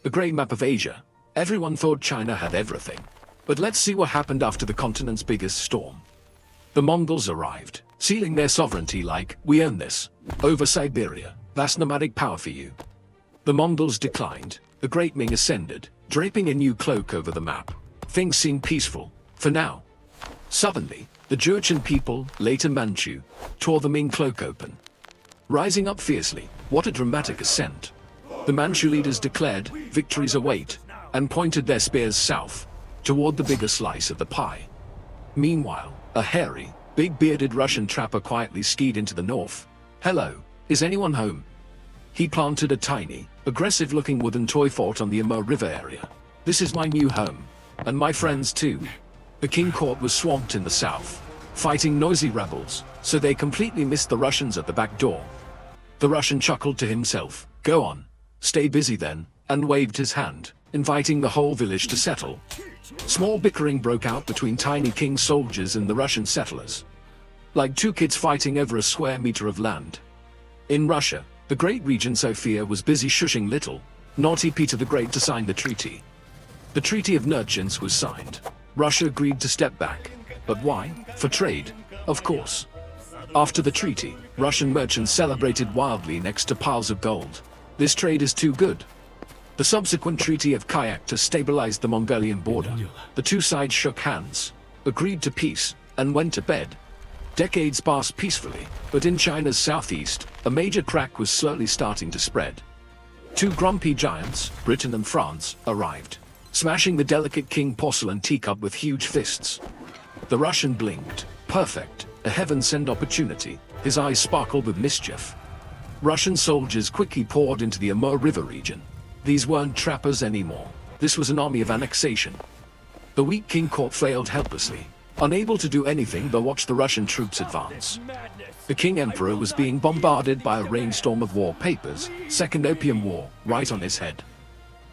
The grey map of Asia. Everyone thought China had everything. But let's see what happened after the continent's biggest storm. The Mongols arrived, sealing their sovereignty like, "We own this." Over Siberia. That's nomadic power for you. The Mongols declined. The Great Ming ascended, draping a new cloak over the map. Things seemed peaceful, for now. Suddenly, the Jurchen people, later Manchu, tore the Ming cloak open. Rising up fiercely, what a dramatic ascent. The Manchu leaders declared, victories await, and pointed their spears south, toward the bigger slice of the pie. Meanwhile, a hairy, big-bearded Russian trapper quietly skied into the north. "Hello, is anyone home?" He planted a tiny, aggressive-looking wooden toy fort on the Amur River area. "This is my new home. And my friends too." The king court was swamped in the south, fighting noisy rebels, so they completely missed the Russians at the back door. The Russian chuckled to himself, "Go on. Stay busy then," and waved his hand, inviting the whole village to settle. Small bickering broke out between tiny king soldiers and the Russian settlers. Like two kids fighting over a square meter of land. In Russia, the great regent Sophia was busy shushing little, naughty Peter the Great to sign the treaty. The Treaty of Nerchinsk was signed. Russia agreed to step back. But why? For trade, of course. After the treaty, Russian merchants celebrated wildly next to piles of gold. This trade is too good. The subsequent Treaty of Kayakta stabilized the Mongolian border. The two sides shook hands, agreed to peace, and went to bed. Decades passed peacefully, but in China's southeast, a major crack was slowly starting to spread. Two grumpy giants, Britain and France, arrived, smashing the delicate king porcelain teacup with huge fists. The Russian blinked. Perfect, a heaven-sent opportunity. His eyes sparkled with mischief. Russian soldiers quickly poured into the Amur River region. These weren't trappers anymore. This was an army of annexation. The weak king court flailed helplessly, unable to do anything but watch the Russian troops advance. The king emperor was being bombarded by a rainstorm of war papers, Second Opium War, right on his head.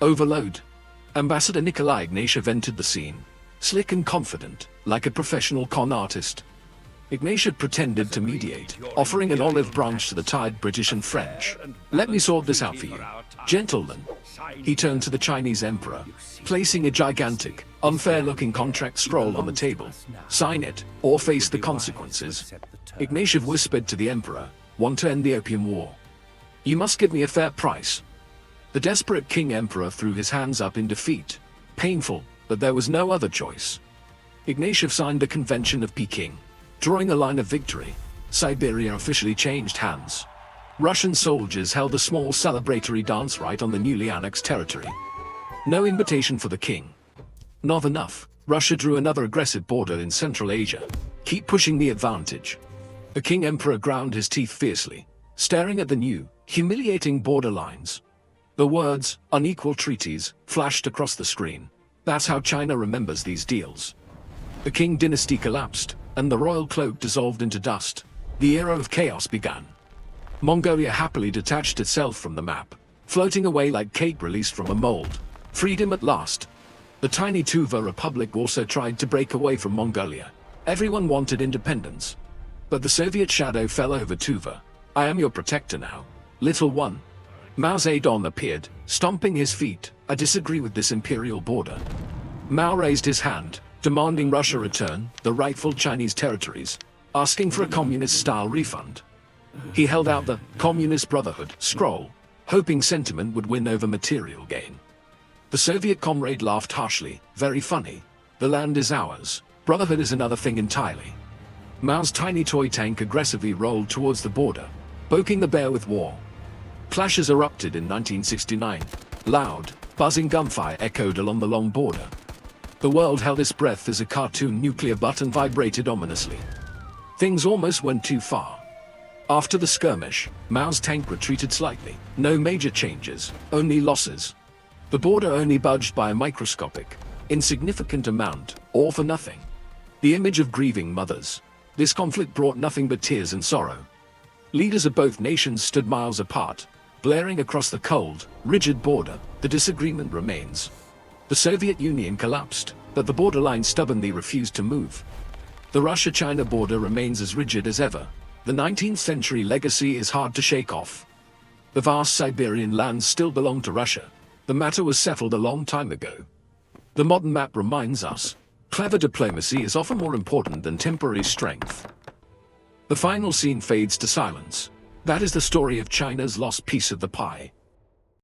Overload. Ambassador Nikolai Ignatiev entered the scene, slick and confident, like a professional con artist. Ignatiev pretended to mediate, offering an olive branch to the tired British and French. "Let me sort this out for you, gentlemen." He turned to the Chinese emperor, placing a gigantic, unfair-looking contract scroll on the table. "Sign it, or face the consequences." Ignatiev whispered to the emperor, "Want to end the Opium War? You must give me a fair price." The desperate king emperor threw his hands up in defeat. Painful, but there was no other choice. Ignatiev signed the Convention of Peking, drawing a line of victory. Siberia officially changed hands. Russian soldiers held a small celebratory dance rite on the newly annexed territory. No invitation for the king. Not enough. Russia drew another aggressive border in Central Asia. Keep pushing the advantage. The king emperor ground his teeth fiercely, staring at the new, humiliating border lines. The words, "unequal treaties," flashed across the screen. That's how China remembers these deals. The Qing dynasty collapsed, and the royal cloak dissolved into dust. The era of chaos began. Mongolia happily detached itself from the map, floating away like cake released from a mold. Freedom at last. The tiny Tuva Republic also tried to break away from Mongolia. Everyone wanted independence. But the Soviet shadow fell over Tuva. "I am your protector now, little one." Mao Zedong appeared, stomping his feet. "I disagree with this imperial border." Mao raised his hand, demanding Russia return the rightful Chinese territories, asking for a communist-style refund. He held out the Communist Brotherhood scroll, hoping sentiment would win over material gain. The Soviet comrade laughed harshly. "Very funny. The land is ours. Brotherhood is another thing entirely." Mao's tiny toy tank aggressively rolled towards the border, poking the bear with war. Clashes erupted in 1969. Loud, buzzing gunfire echoed along the long border. The world held its breath as a cartoon nuclear button vibrated ominously. Things almost went too far. After the skirmish, Mao's tank retreated slightly. No major changes, only losses. The border only budged by a microscopic, insignificant amount, all for nothing. The image of grieving mothers. This conflict brought nothing but tears and sorrow. Leaders of both nations stood miles apart, glaring across the cold, rigid border. The disagreement remains. The Soviet Union collapsed, but the borderline stubbornly refused to move. The Russia-China border remains as rigid as ever. The 19th century legacy is hard to shake off. The vast Siberian lands still belong to Russia. The matter was settled a long time ago. The modern map reminds us, clever diplomacy is often more important than temporary strength. The final scene fades to silence. That is the story of China's lost piece of the pie.